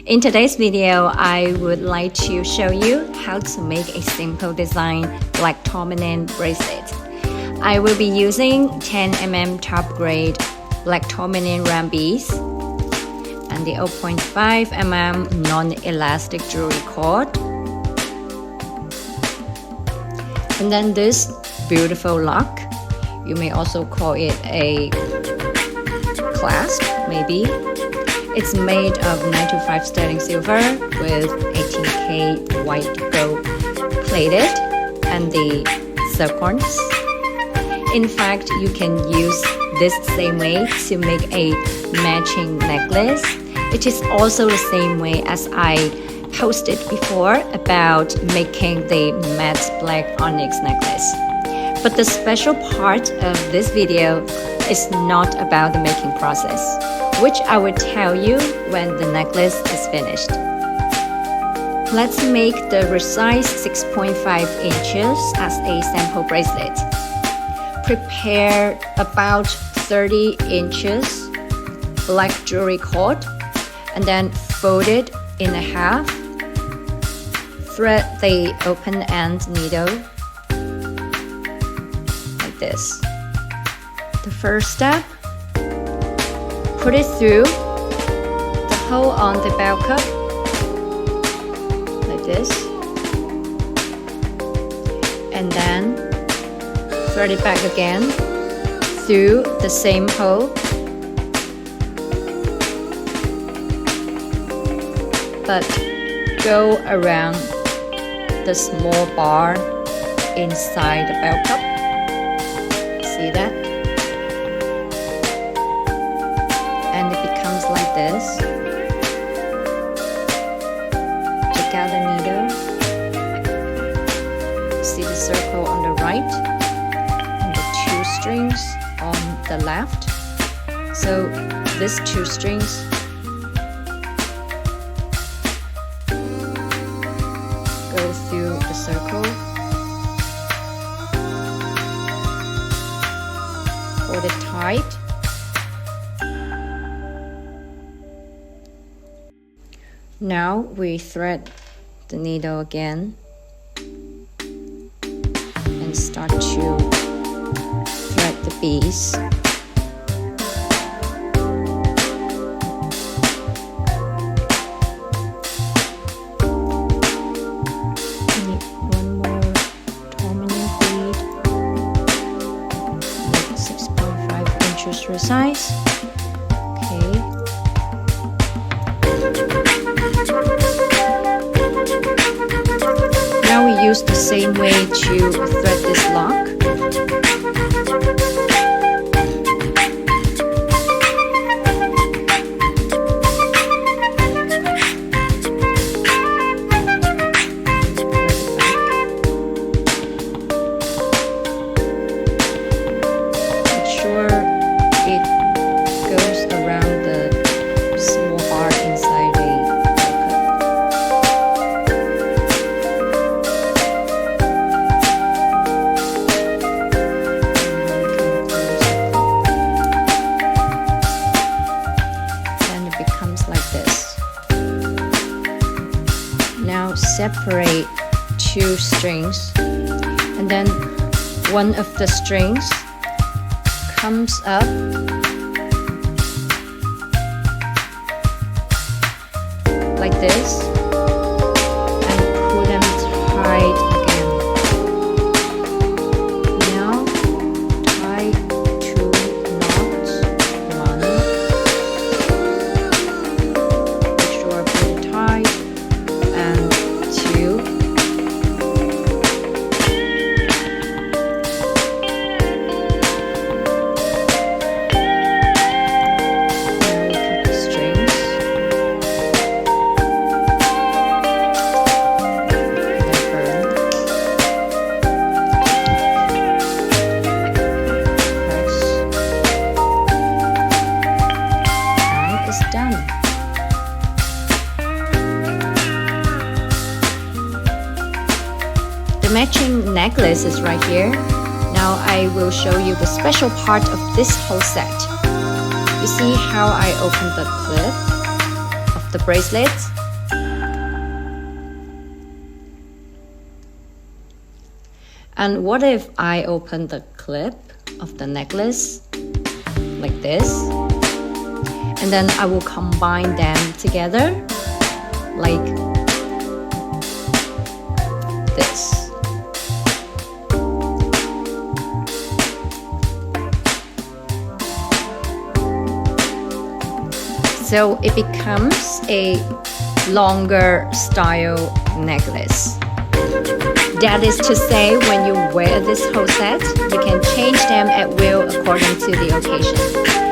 In today's video, I would like to show you how to make a simple design black tourmaline bracelet. I will be using 10mm top grade black tourmaline round beads and the 0.5mm non-elastic jewelry cord, and then this beautiful lock. You may also call it a clasp, maybe. It's made of 925 sterling silver with 18K white gold plated and the zircons. In fact, you can use this same way to make a matching necklace. It is also the same way as I posted before about making the matte black onyx necklace. But the special part of this video is not about the making process, which I will tell you when the necklace is finished. Let's make the resize 6.5 inches as a sample bracelet. Prepare about 30 inches black jewelry cord and then fold it in half. Thread the open end needle like this. The first step, put it through the hole on the bell cup like this, and then thread it back again through the same hole, but go around the small bar inside the bell cup. See that? And it becomes like this. Take out the needle. See the circle on the right and the two strings on the left. So these two strings go through the circle. Hold it tight. Now we thread the needle again and start to thread the beads. Need one more tourmaline bead, 6.5 inches resize. Okay. Now we use the same way to thread this lock. Make sure it goes around the small bar inside the separate two strings, and then one of the strings comes up like this and pull them tight again. Now tie two knots. One, make sure put it tight, and two. The matching necklace is right here. Now I will show you the special part of this whole set. You see how I opened the clip of the the bracelet. And what if I open the clip of the necklace like this, and then I will combine them together like this. So it becomes a longer style necklace. That is to say, when you wear this whole set, you can change them at will according to the occasion.